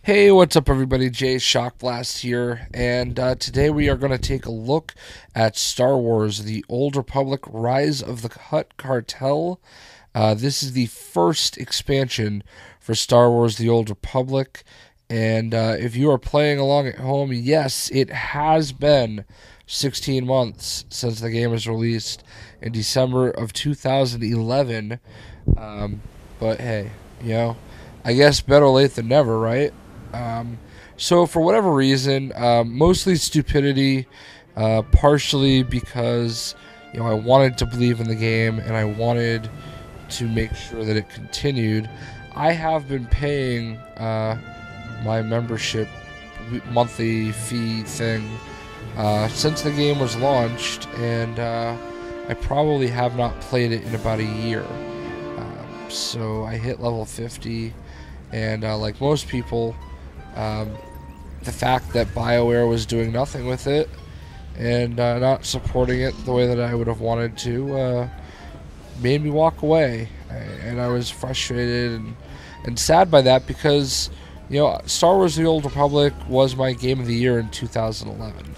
Hey, what's up, everybody? Jay Shockblast here, and today we are going to take a look at Star Wars: The Old Republic: Rise of the Hutt Cartel. This is the first expansion for Star Wars: The Old Republic, and if you are playing along at home, yes, it has been 16 months since the game was released in December of 2011. Um, but hey, you know, I guess better late than never, right? Um, so for whatever reason, mostly stupidity, partially because I wanted to believe in the game and I wanted to make sure that it continued. I have been paying my membership monthly fee thing since the game was launched, and I probably have not played it in about a year. So I hit level 50, and like most people, the fact that BioWare was doing nothing with it and not supporting it the way that I would have wanted to made me walk away. And I was frustrated and sad by that because, Star Wars The Old Republic was my game of the year in 2011.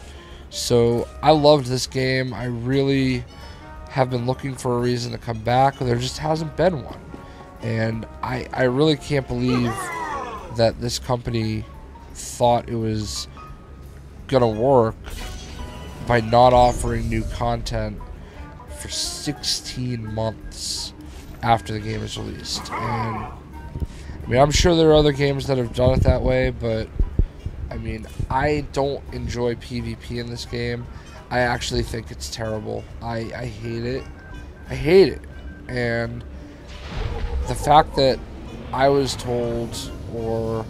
So I loved this game. I really have been looking for a reason to come back, but there just hasn't been one. And I really can't believe that this company thought it was gonna work by not offering new content for 16 months after the game is released. And I mean, I'm sure there are other games that have done it that way, but I mean, I don't enjoy PvP in this game. I actually think it's terrible. I hate it. I hate it. And the fact that I was told, or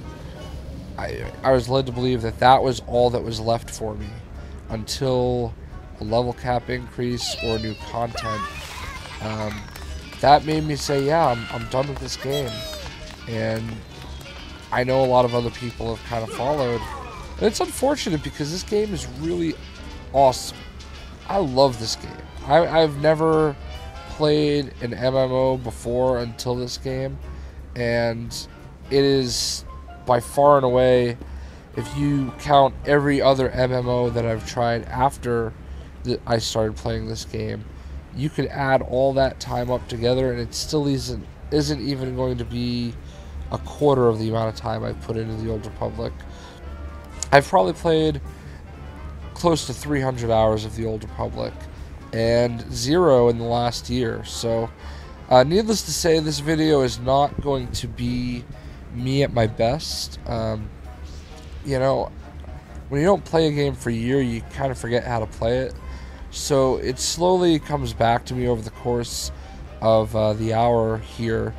I was led to believe that that was all that was left for me until a level cap increase or new content, that made me say, yeah, I'm done with this game. And I know a lot of other people have kind of followed. And it's unfortunate because this game is really awesome. I love this game. I've never played an MMO before until this game, and it is by far and away, if you count every other MMO that I've tried after I started playing this game, you could add all that time up together and it still isn't even going to be a quarter of the amount of time I've put into the Old Republic. I've probably played close to 300 hours of the Old Republic and 0 in the last year. So needless to say, this video is not going to be me at my best. When you don't play a game for a year, you kind of forget how to play it. So it slowly comes back to me over the course of the hour here.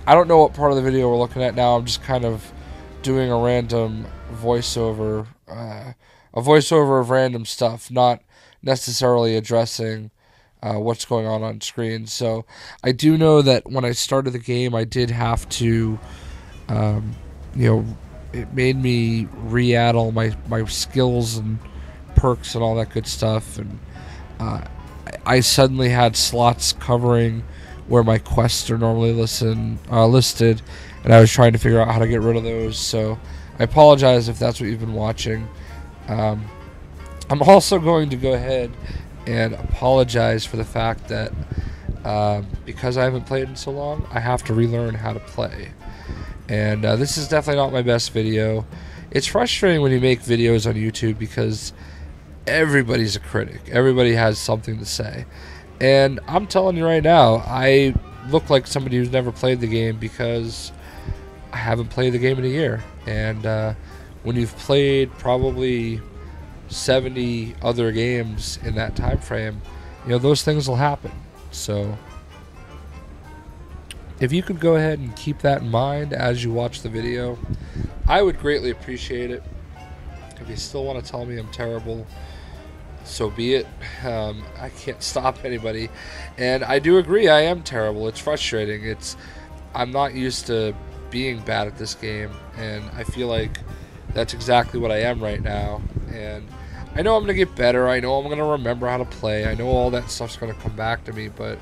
I don't know what part of the video we're looking at now. I'm just kind of doing a random voiceover, a voiceover of random stuff, not necessarily addressing what's going on screen. So I do know that when I started the game, I did have to, it made me re-addle my skills and perks and all that good stuff. And I suddenly had slots covering where my quests are normally listed, and I was trying to figure out how to get rid of those. So I apologize if that's what you've been watching. I'm also going to go ahead and apologize for the fact that because I haven't played in so long, I have to relearn how to play. And this is definitely not my best video. It's frustrating when you make videos on YouTube because everybody's a critic. Everybody has something to say. And I'm telling you right now, I look like somebody who's never played the game because I haven't played the game in a year. And when you've played probably 70 other games in that time frame, those things will happen. So if you could go ahead and keep that in mind as you watch the video, I would greatly appreciate it. If you still want to tell me I'm terrible, so be it. I can't stop anybody, and I do agree I am terrible. It's frustrating. I'm not used to being bad at this game, and I feel like that's exactly what I am right now. And I know I'm gonna get better. I know I'm gonna remember how to play. I know all that stuff's gonna come back to me, but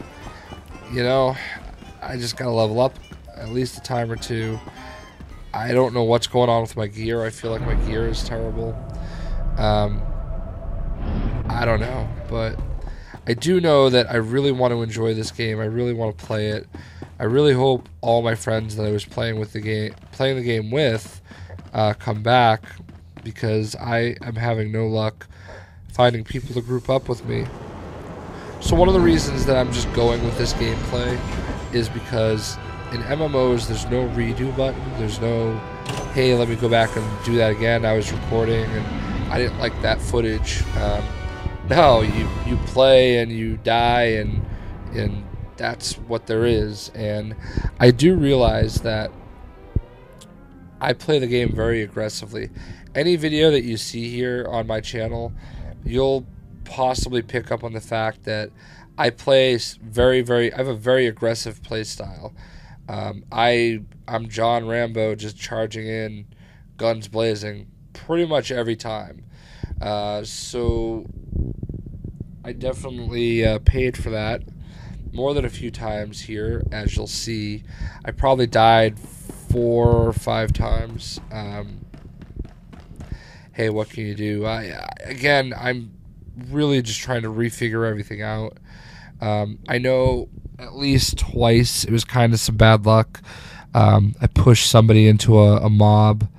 I just gotta level up at least a time or two. I don't know what's going on with my gear. I feel like my gear is terrible. I don't know, but I do know that I really want to enjoy this game. I really want to play it. I really hope all my friends that I was playing the game with, come back, because I am having no luck finding people to group up with me. So one of the reasons that I'm just going with this gameplay is because in MMOs there's no redo button. There's no, hey, let me go back and do that again. I was recording and I didn't like that footage. No, you play and you die, and that's what there is. And I do realize that I play the game very aggressively. Any video that you see here on my channel, you'll possibly pick up on the fact that I play I have a very aggressive play style. I'm John Rambo, just charging in, guns blazing, pretty much every time. So I definitely paid for that more than a few times here, as you'll see. I probably died 4 or 5 times. Hey, what can you do? Again, I'm really just trying to refigure everything out. I know at least twice it was kind of some bad luck. I pushed somebody into a mob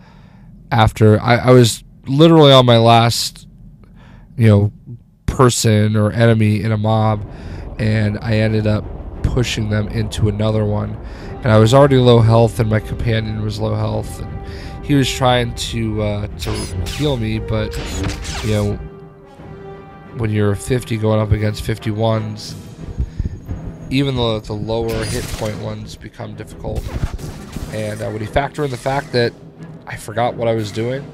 after I was literally on my last, person or enemy in a mob, and I ended up pushing them into another one. And I was already low health, and my companion was low health, and he was trying to heal me, but when you're 50 going up against 51s, even the lower hit point ones become difficult. And when you factor in the fact that I forgot what I was doing,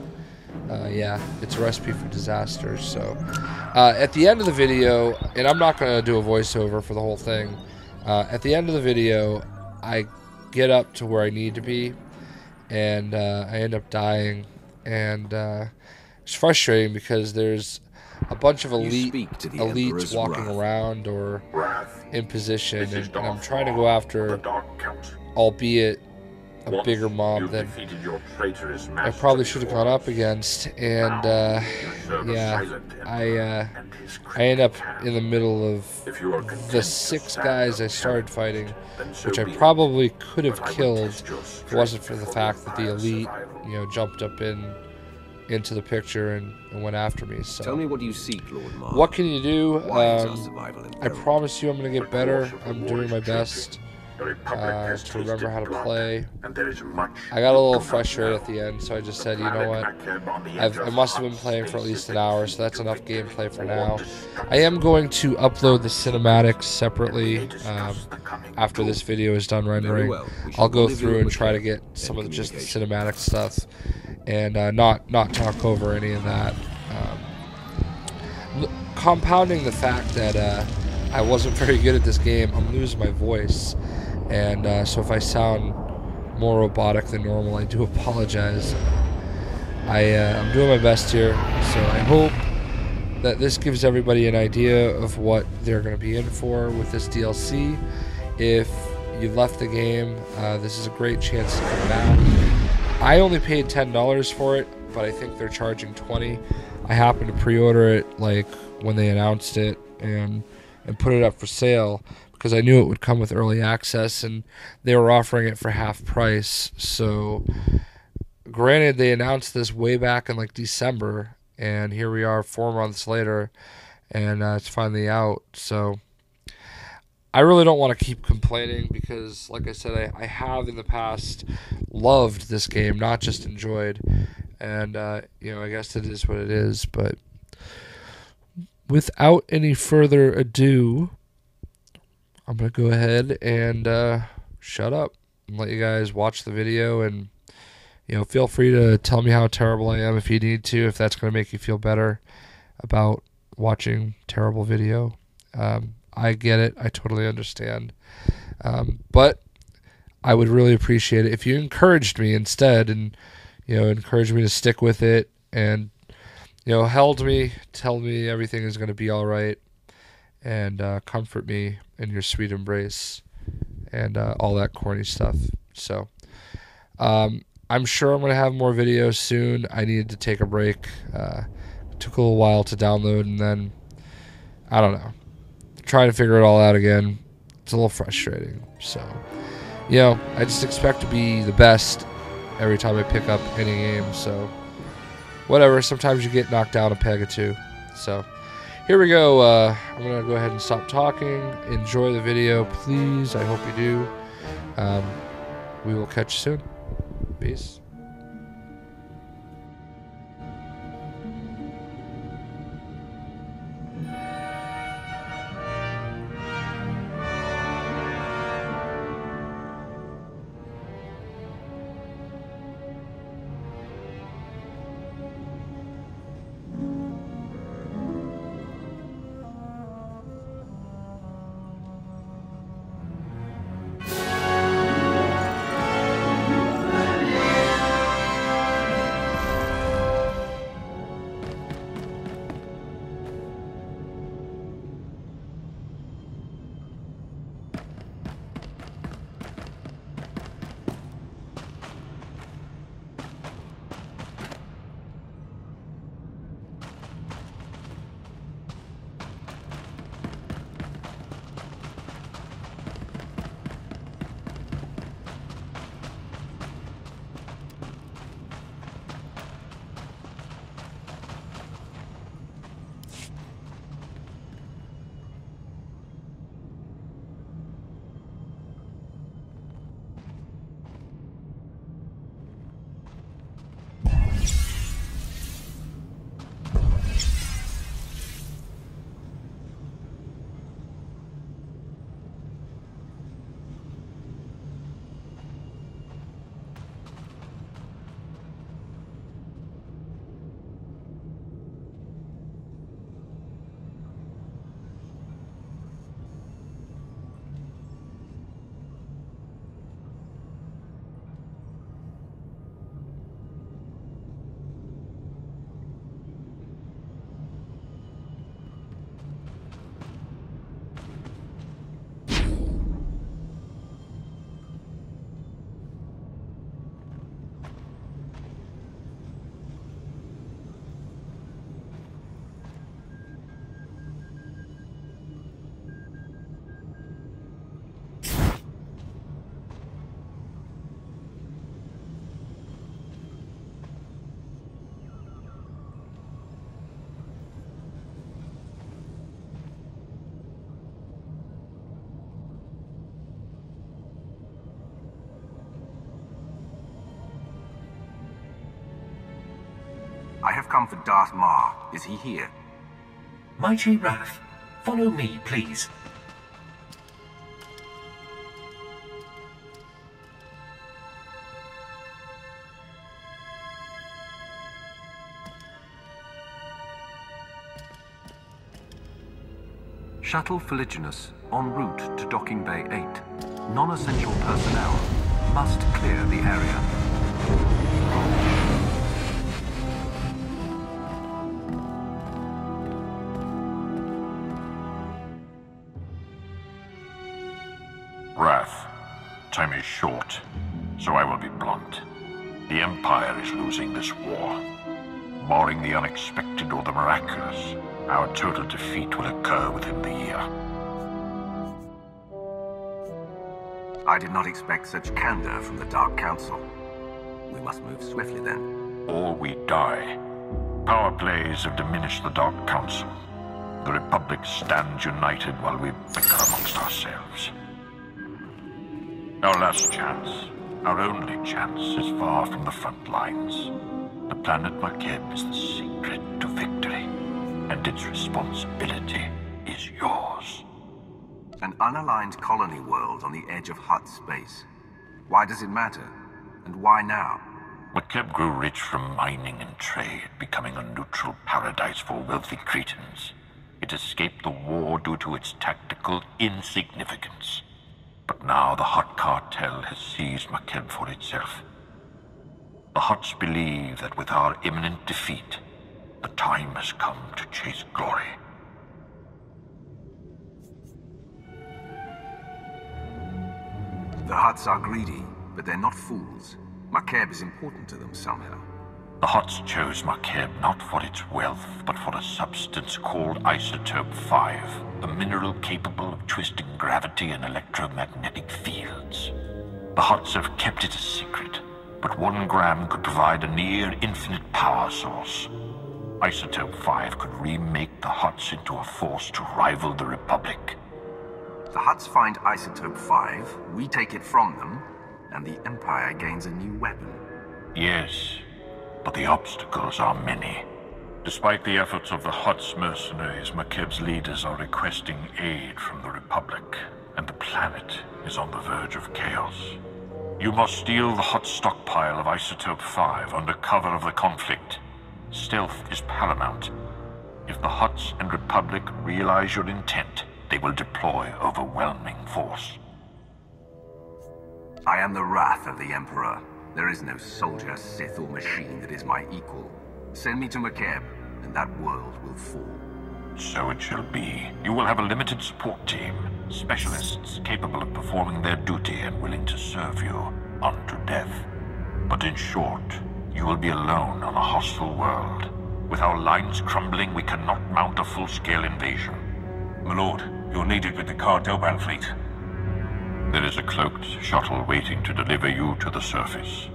yeah, it's a recipe for disaster. So at the end of the video, and I'm not going to do a voiceover for the whole thing, at the end of the video, I get up to where I need to be, and I end up dying. And it's frustrating because there's a bunch of elites walking around or in position, and I'm trying to go after, albeit a bigger mob than I probably should have gone up against. And yeah, I end up in the middle of the 6 guys I started fighting, which I probably could have killed if it wasn't for the fact that the elite, jumped up into the picture and went after me. So tell me, what do you seek, Lord Mar? What can you do? I promise you I'm going to get better. I'm doing my best to remember how to play. I got a little frustrated at the end, so I just said, you know what, I must have been playing for at least an hour, so that's enough gameplay for now. I am going to upload the cinematics separately after this video is done rendering. I'll go through and try to get some of just the cinematic stuff, and not talk over any of that. Compounding the fact that I wasn't very good at this game, I'm losing my voice, and so if I sound more robotic than normal, I do apologize. I'm doing my best here, so I hope that this gives everybody an idea of what they're going to be in for with this DLC. If you left the game, this is a great chance to come back. I only paid $10 for it, but I think they're charging $20. I happened to pre-order it like when they announced it and put it up for sale because I knew it would come with early access, and they were offering it for half price. So granted, they announced this way back in like December, and here we are 4 months later, and it's finally out. So I really don't want to keep complaining because, like I said, I have in the past loved this game, not just enjoyed. And, I guess it is what it is. But without any further ado, I'm going to go ahead and shut up and let you guys watch the video. And, feel free to tell me how terrible I am if you need to, if that's going to make you feel better about watching terrible video. I get it. I totally understand. But I would really appreciate it if you encouraged me instead, and encouraged me to stick with it, and held me, tell me everything is going to be all right, and comfort me in your sweet embrace, and all that corny stuff. So I'm sure I'm going to have more videos soon. I needed to take a break. It took a little while to download, and then, I don't know, trying to figure it all out again. It's a little frustrating. So, I just expect to be the best every time I pick up any game. So, whatever. Sometimes you get knocked down a peg or two. So, here we go. I'm going to go ahead and stop talking. Enjoy the video, please. I hope you do. We will catch you soon. Peace. I have come for Darth Maul. Is he here? Mighty Wrath, follow me, please. Shuttle Fuliginous, en route to Docking Bay 8. Non-essential personnel must clear the area. Wrath, time is short, so I will be blunt. The Empire is losing this war. Barring the unexpected or the miraculous, our total defeat will occur within the year. I did not expect such candor from the Dark Council. We must move swiftly then. Or we die. Power plays have diminished the Dark Council. The Republic stands united while we bicker amongst ourselves. Our last chance, our only chance, is far from the front lines. The planet Makeb is the secret to victory, and its responsibility is yours. An unaligned colony world on the edge of Hutt space. Why does it matter? And why now? Makeb grew rich from mining and trade, becoming a neutral paradise for wealthy Cretans. It escaped the war due to its tactical insignificance. But now the Hutt Cartel has seized Makeb for itself. The Hutts believe that with our imminent defeat, the time has come to chase glory. The Hutts are greedy, but they're not fools. Makeb is important to them somehow. The Hutts chose Makeb not for its wealth, but for a substance called Isotope 5, a mineral capable of twisting gravity and electromagnetic fields. The Hutts have kept it a secret, but 1 gram could provide a near-infinite power source. Isotope 5 could remake the Hutts into a force to rival the Republic. The Hutts find Isotope 5, we take it from them, and the Empire gains a new weapon. Yes, but the obstacles are many. Despite the efforts of the Hutt's mercenaries, Makeb's leaders are requesting aid from the Republic, and the planet is on the verge of chaos. You must steal the Hutt stockpile of Isotope 5 under cover of the conflict. Stealth is paramount. If the Hutts and Republic realize your intent, they will deploy overwhelming force. I am the wrath of the Emperor. There is no soldier, Sith, or machine that is my equal. Send me to Makeb, and that world will fall. So it shall be. You will have a limited support team. Specialists capable of performing their duty and willing to serve you unto death. But in short, you will be alone on a hostile world. With our lines crumbling, we cannot mount a full-scale invasion. My lord, you're needed with the Cartel fleet. There is a cloaked shuttle waiting to deliver you to the surface.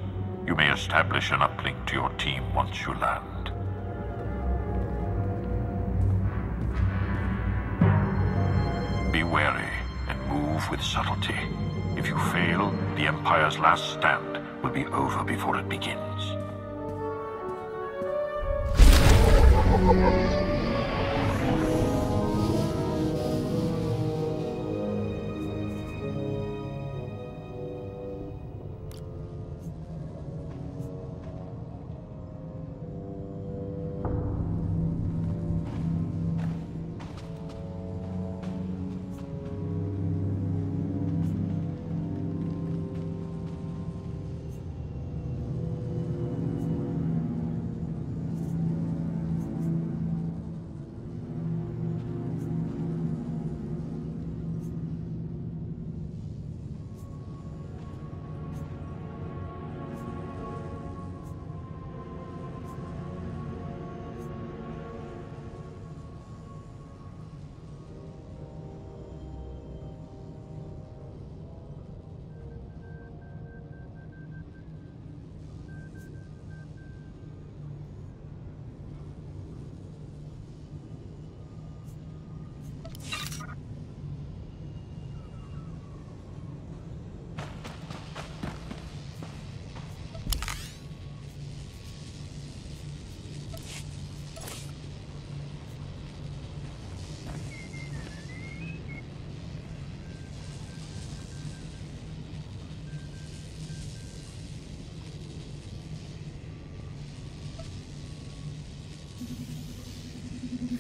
You may establish an uplink to your team once you land. Be wary and move with subtlety. If you fail, the Empire's last stand will be over before it begins.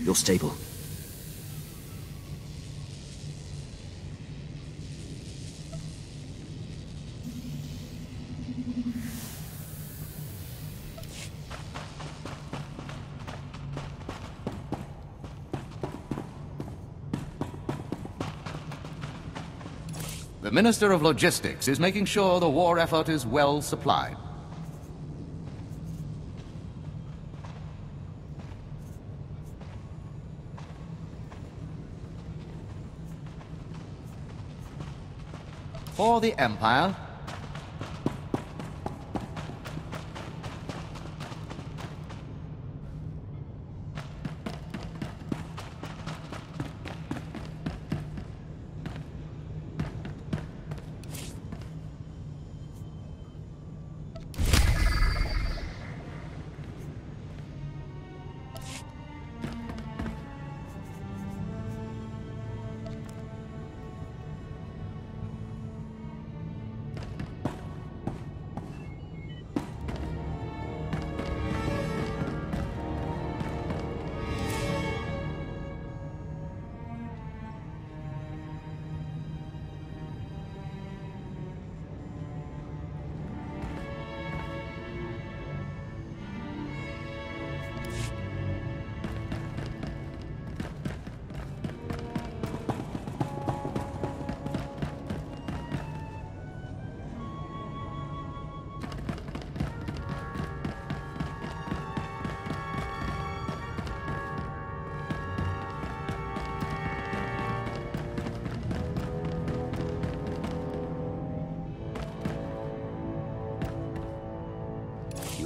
Your stable. The Minister of Logistics is making sure the war effort is well supplied. For the Empire,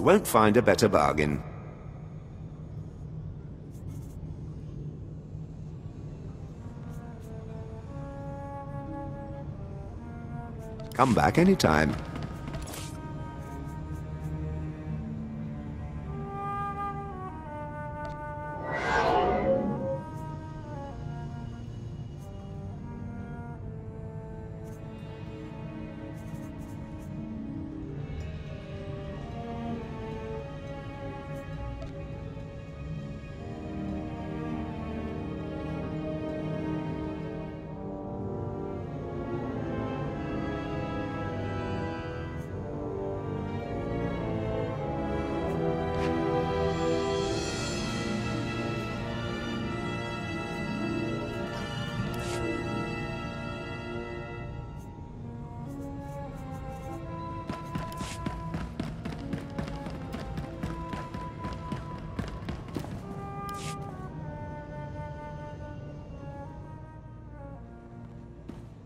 won't find a better bargain. Come back anytime.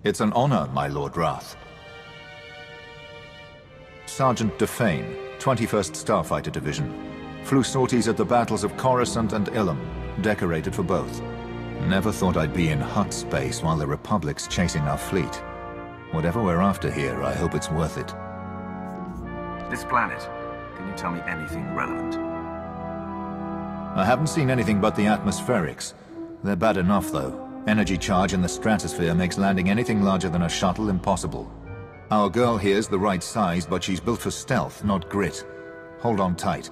It's an honor, my Lord Wrath. Sergeant Defane, 21st Starfighter Division. Flew sorties at the battles of Coruscant and Ilum, decorated for both. Never thought I'd be in Hutt space while the Republic's chasing our fleet. Whatever we're after here, I hope it's worth it. This planet, can you tell me anything relevant? I haven't seen anything but the atmospherics. They're bad enough, though. Energy charge in the stratosphere makes landing anything larger than a shuttle impossible. Our girl here's the right size, but she's built for stealth, not grit. Hold on tight.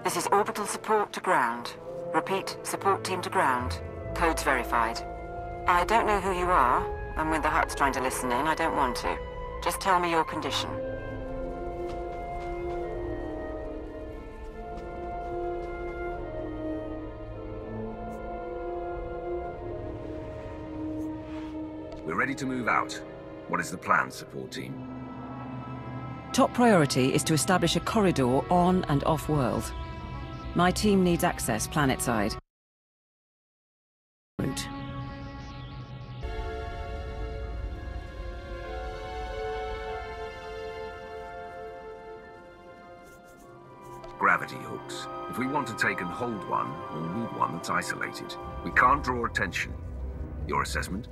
This is orbital support to ground. Repeat, support team to ground. Codes verified. I don't know who you are, and when the Hutt's trying to listen in, I don't want to. Just tell me your condition. We're ready to move out. What is the plan, support team? Top priority is to establish a corridor on and off-world. My team needs access planet-side. Route. Gravity hooks. If we want to take and hold one, we'll need one that's isolated. We can't draw attention. Your assessment?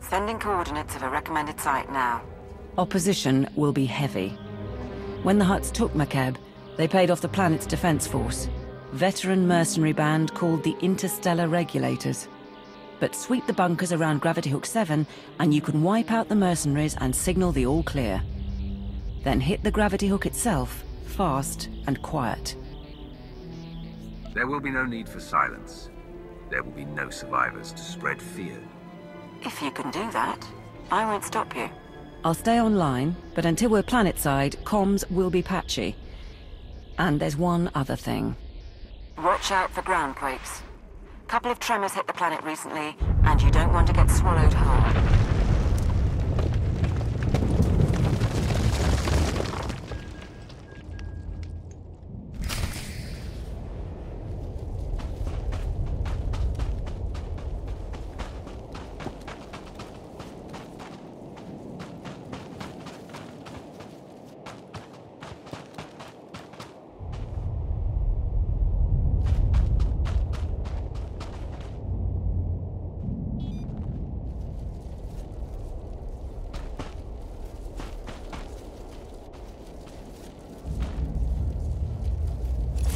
Sending coordinates of a recommended site now. Opposition will be heavy. When the Hutts took Makeb, they paid off the planet's defense force. Veteran mercenary band called the Interstellar Regulators. But sweep the bunkers around Gravity Hook 7 and you can wipe out the mercenaries and signal the all clear. Then hit the Gravity Hook itself, fast and quiet. There will be no need for silence. There will be no survivors to spread fear. If you can do that, I won't stop you. I'll stay online, but until we're planet-side, comms will be patchy. And there's one other thing. Watch out for ground quakes. Couple of tremors hit the planet recently, and you don't want to get swallowed whole.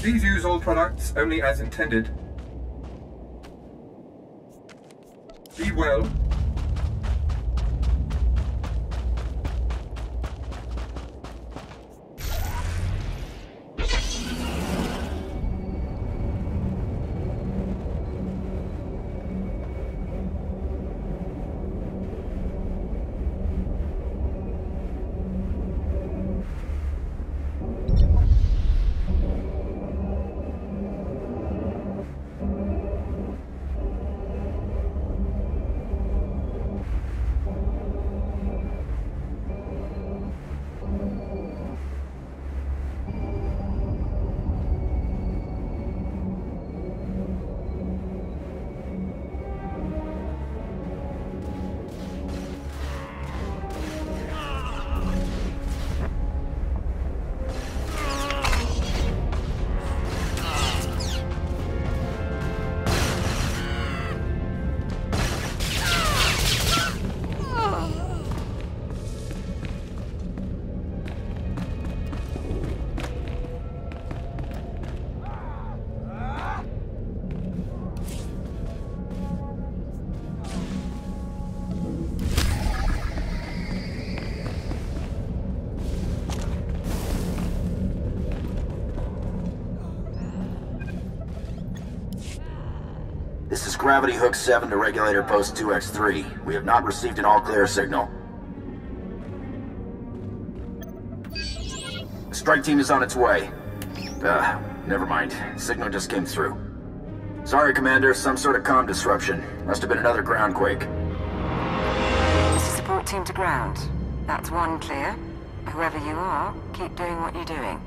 Please use all products only as intended. Be well. This is Gravity Hook 7 to Regulator Post 2X3. We have not received an all-clear signal. The strike team is on its way. Never mind. Signal just came through. Sorry, Commander. Some sort of comm disruption. Must have been another ground quake. This is support team to ground. That's one clear. Whoever you are, keep doing what you're doing.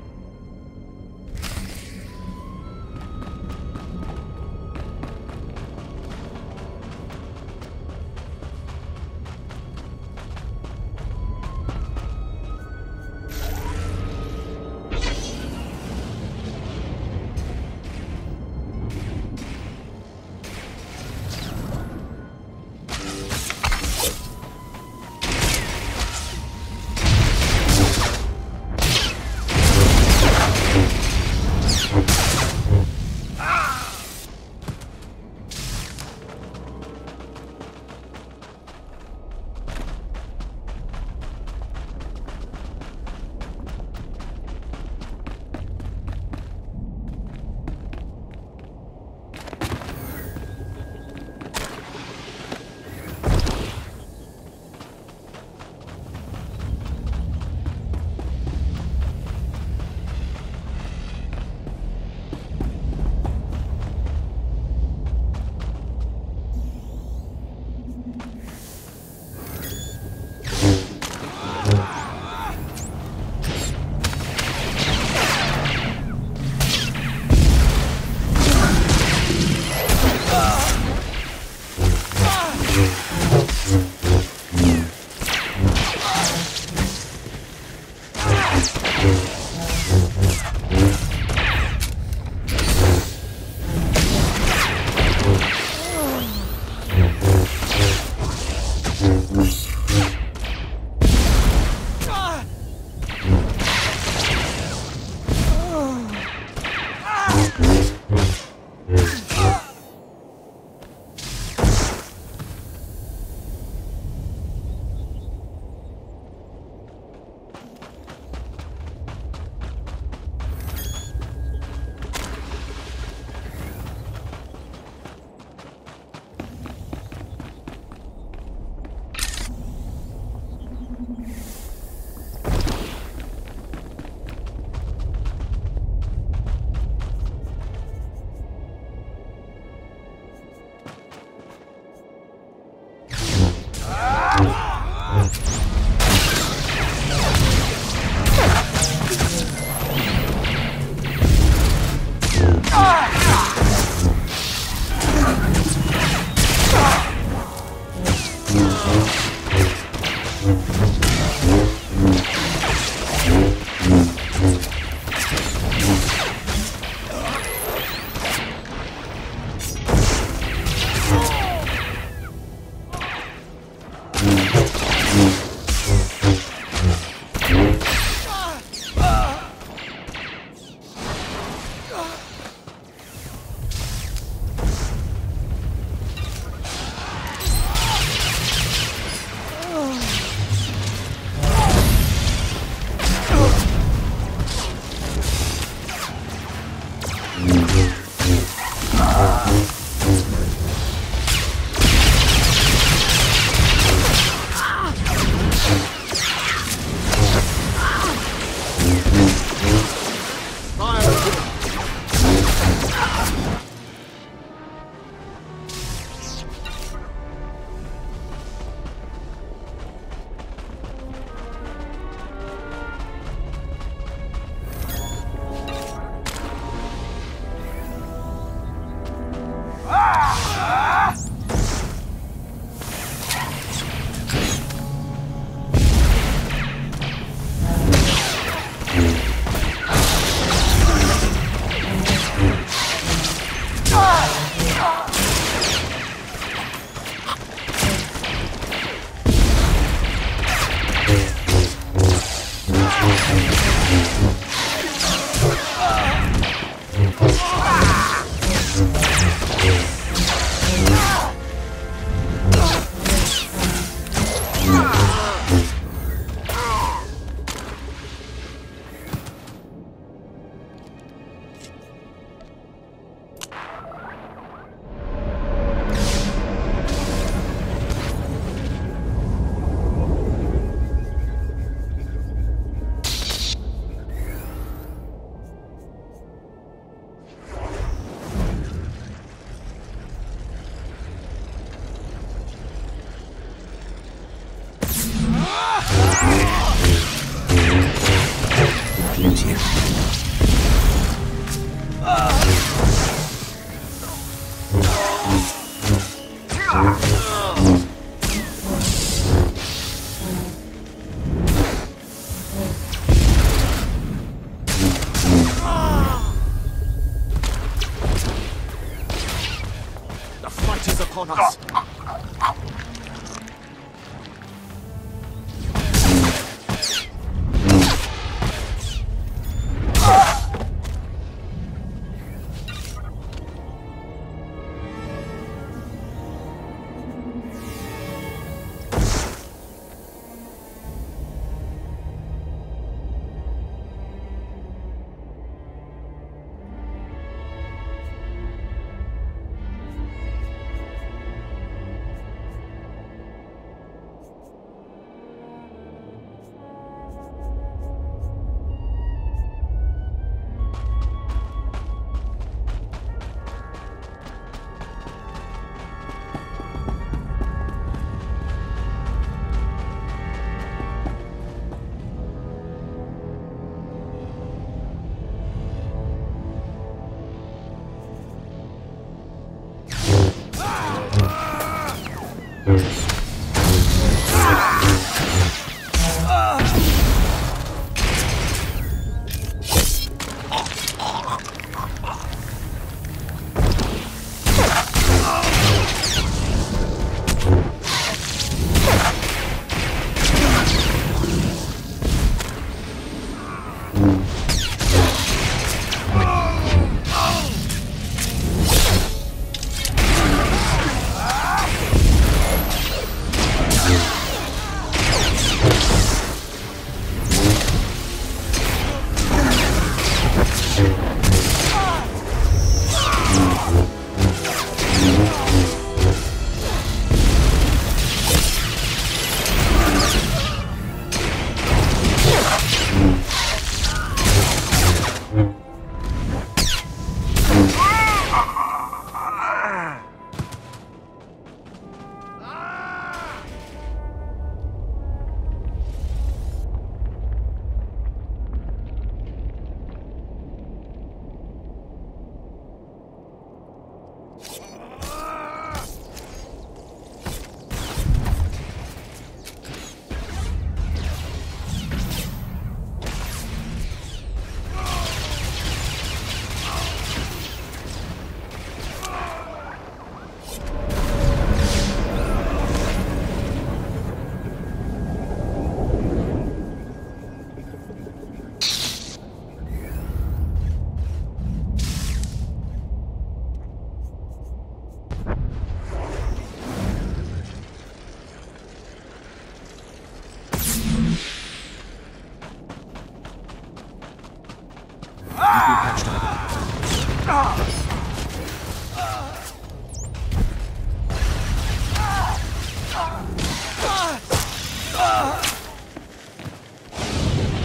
upon us.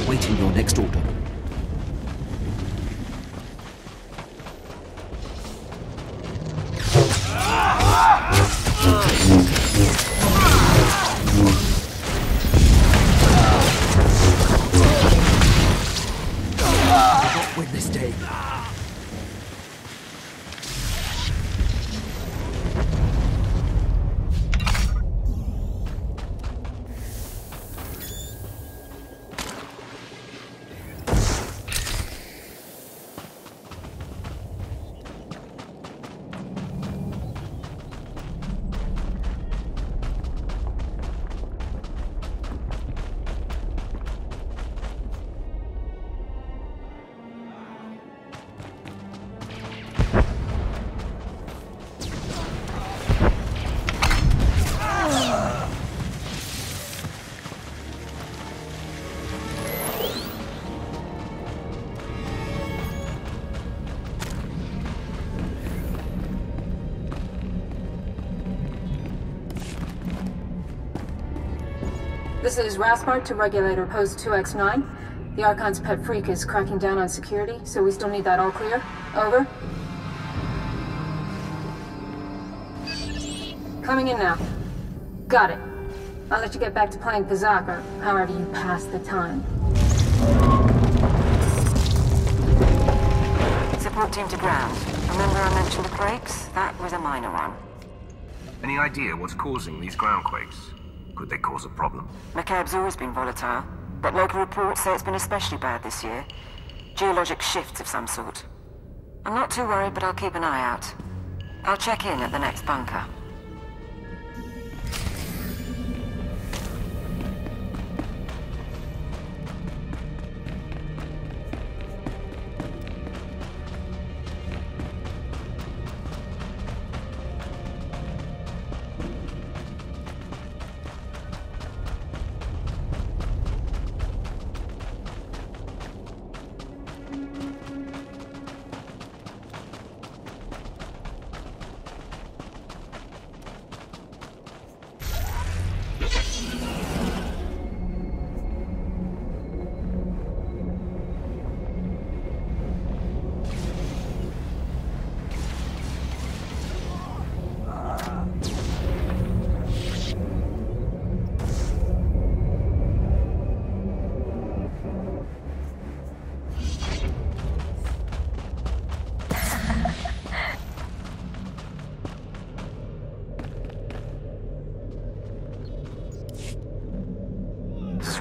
Waiting your next order. Not win this day. This is Raspart to Regulator Post 2X9. The Archon's pet freak is cracking down on security, so we still need that all clear. Over. Coming in now. Got it. I'll let you get back to playing Pazak, or however you pass the time. Support team to ground. Remember I mentioned the quakes? That was a minor one. Any idea what's causing these ground quakes? Could they cause a problem? McCabe's always been volatile, but local reports say it's been especially bad this year. Geologic shifts of some sort. I'm not too worried, but I'll keep an eye out. I'll check in at the next bunker.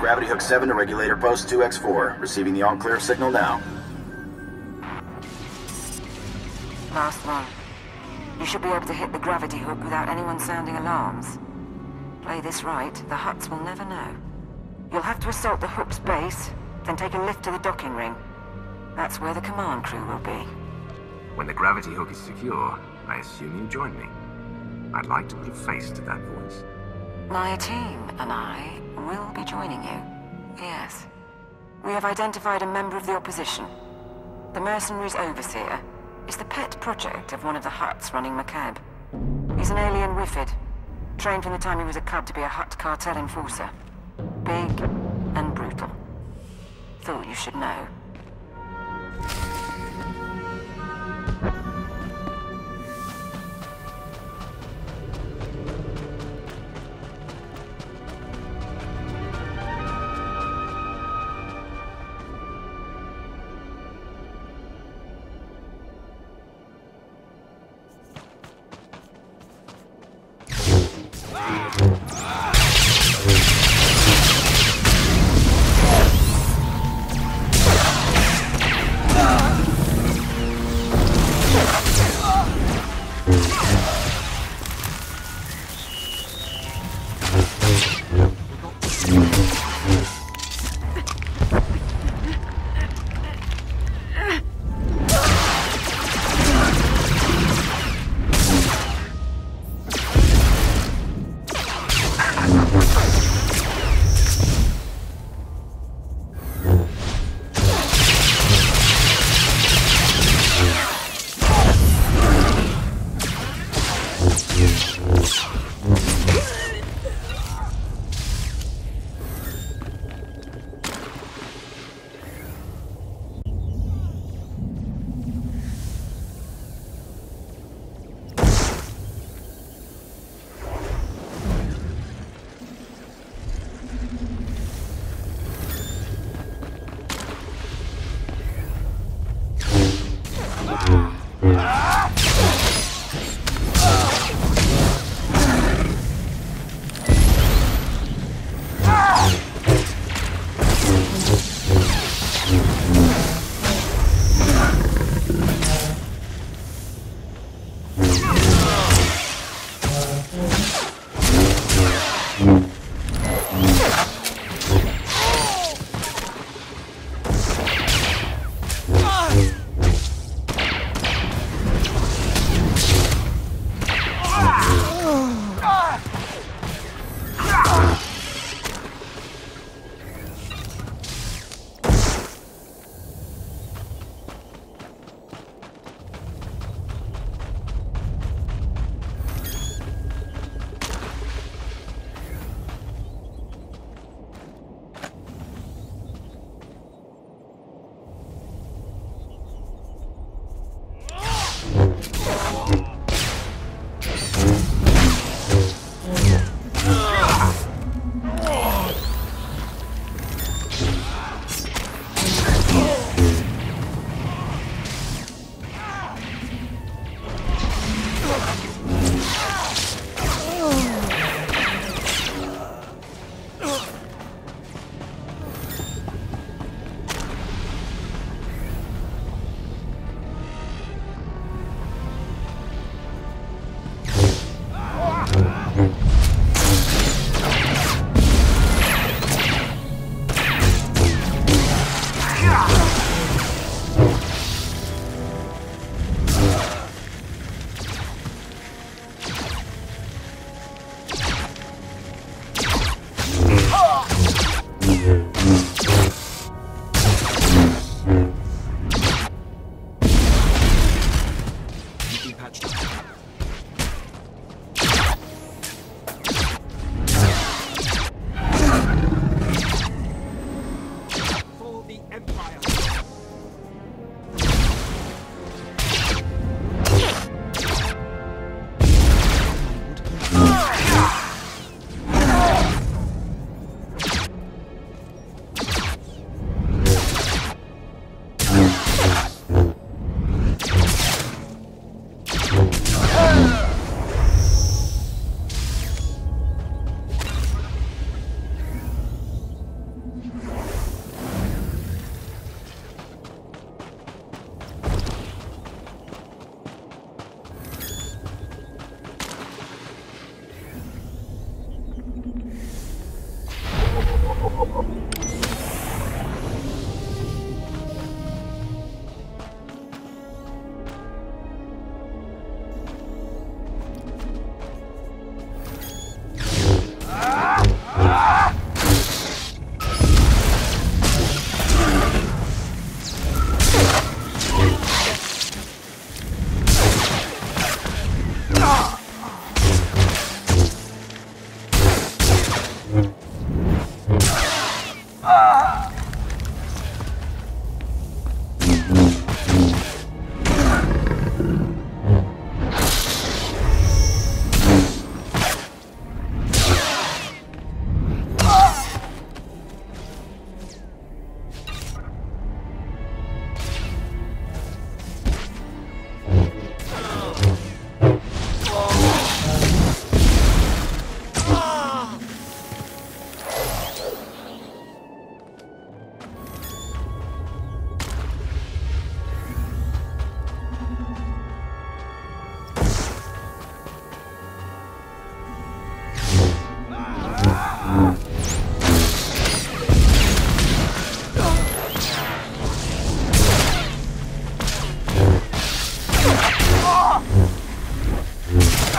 Gravity Hook 7 to Regulator Post 2X4. Receiving the all-clear signal now. Last one. You should be able to hit the gravity hook without anyone sounding alarms. Play this right, the Hutts will never know. You'll have to assault the hook's base, then take a lift to the docking ring. That's where the command crew will be. When the gravity hook is secure, I assume you join me. I'd like to put a face to that voice. My team and I will be joining you. Yes. We have identified a member of the opposition. The Mercenaries' Overseer is the pet project of one of the Hutts running McCabe. He's an alien Wifid, trained from the time he was a cub to be a Hutt Cartel enforcer. Big and brutal. Thought you should know.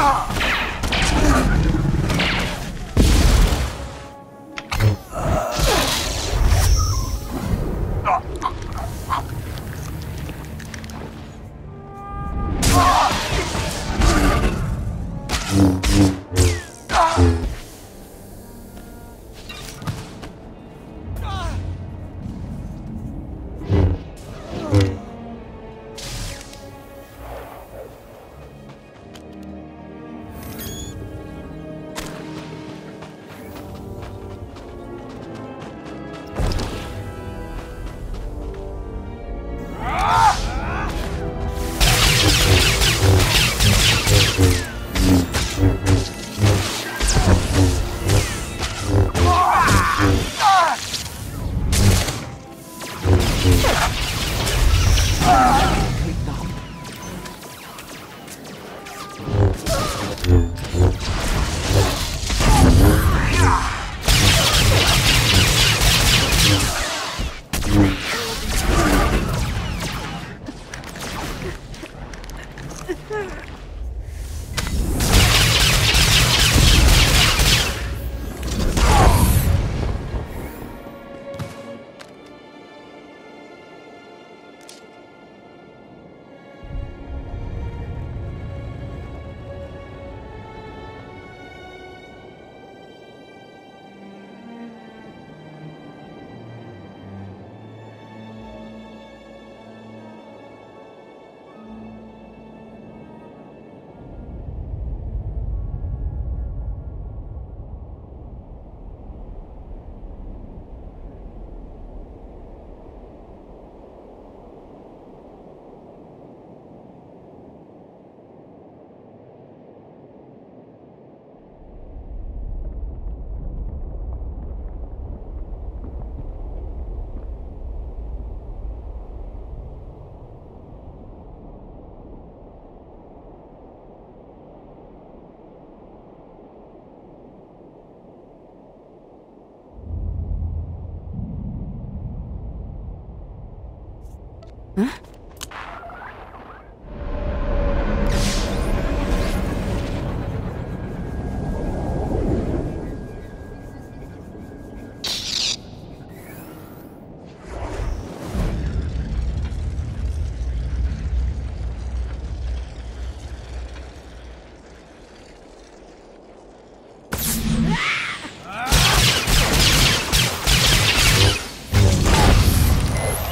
Huh?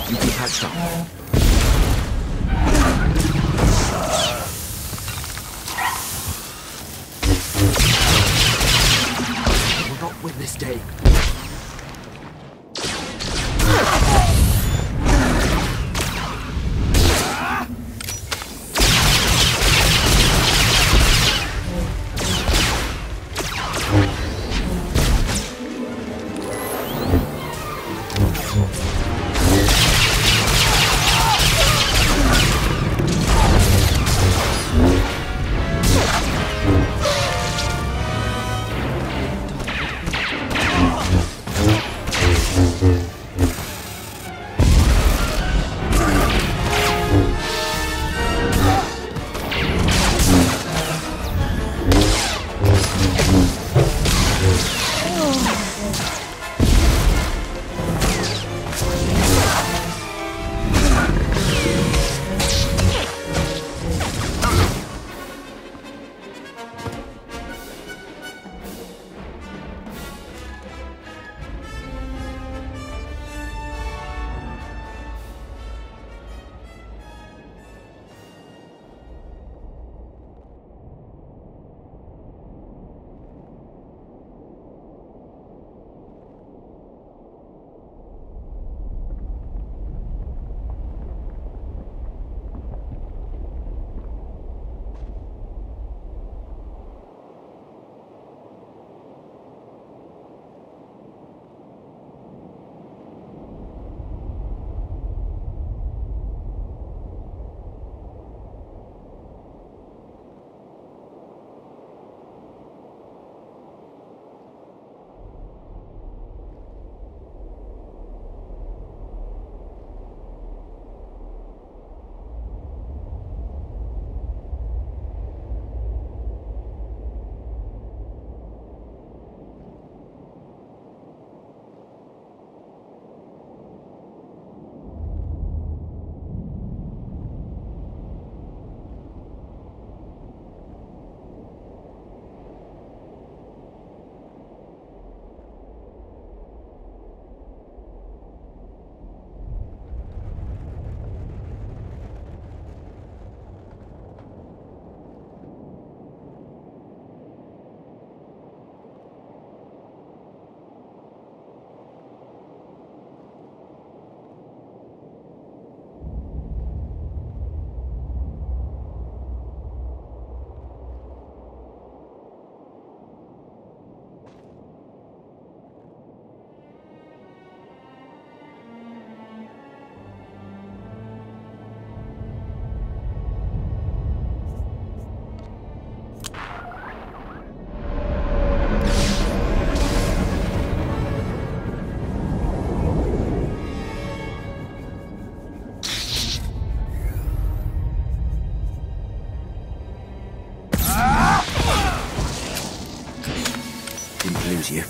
You keep patched up. you.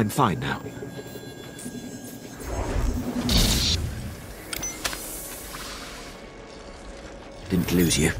I'm fine now. Didn't lose you.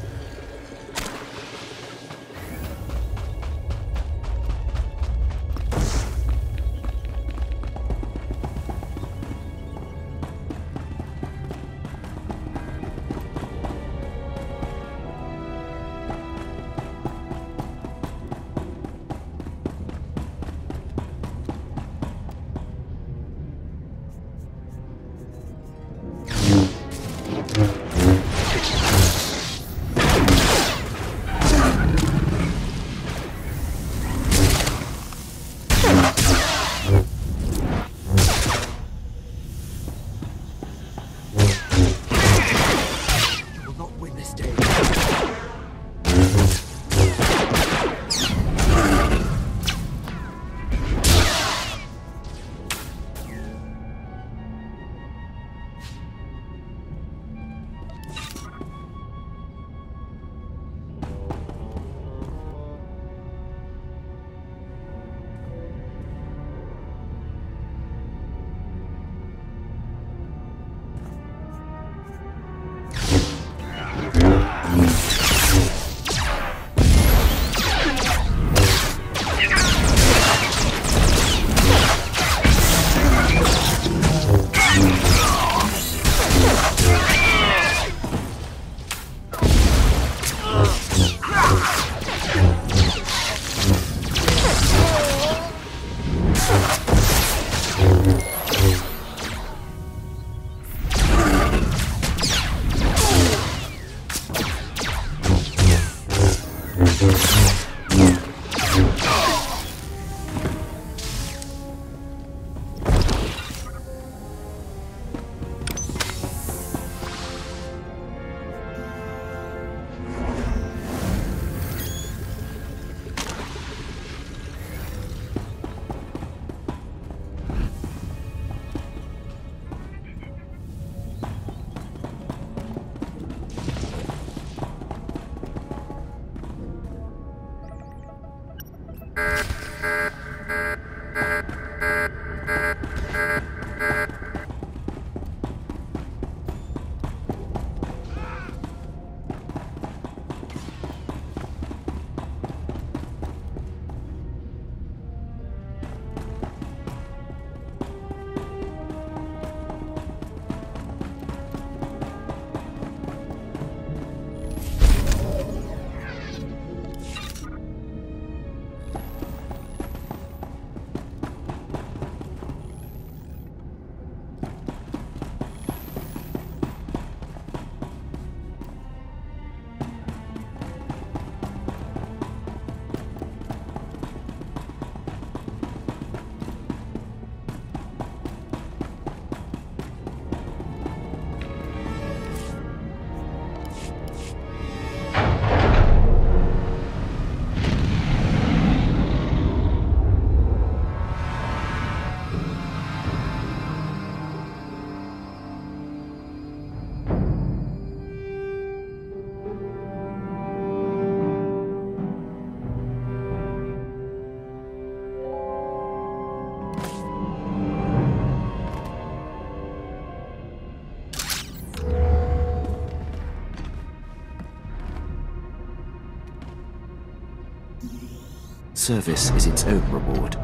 Service is its own reward.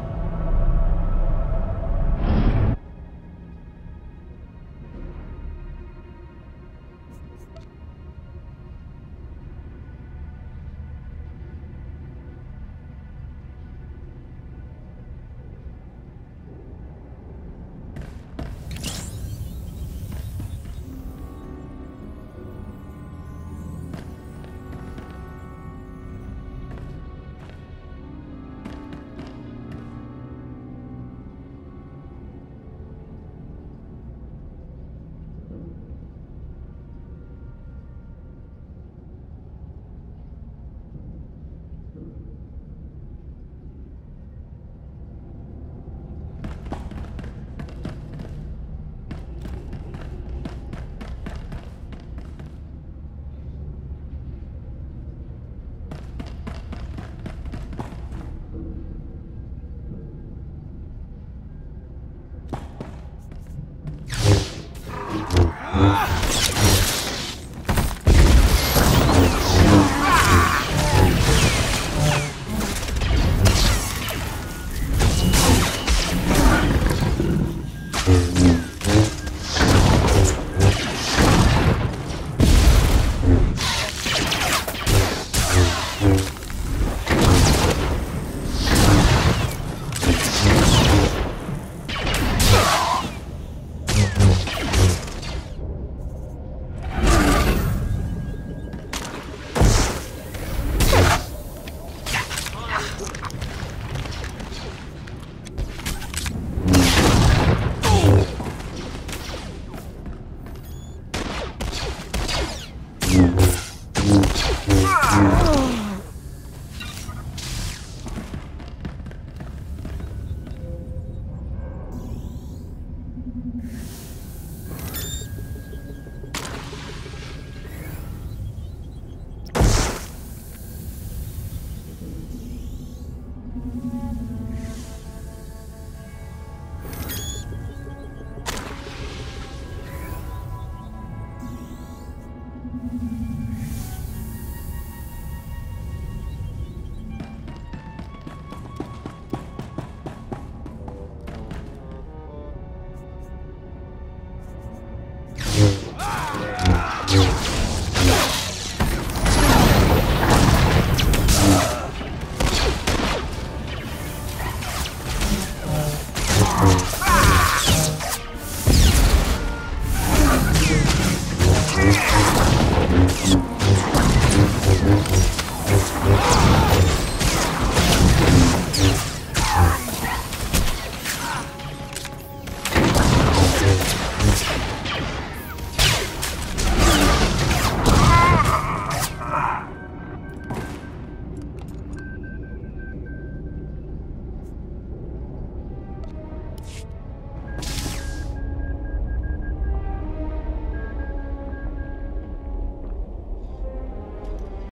Ah!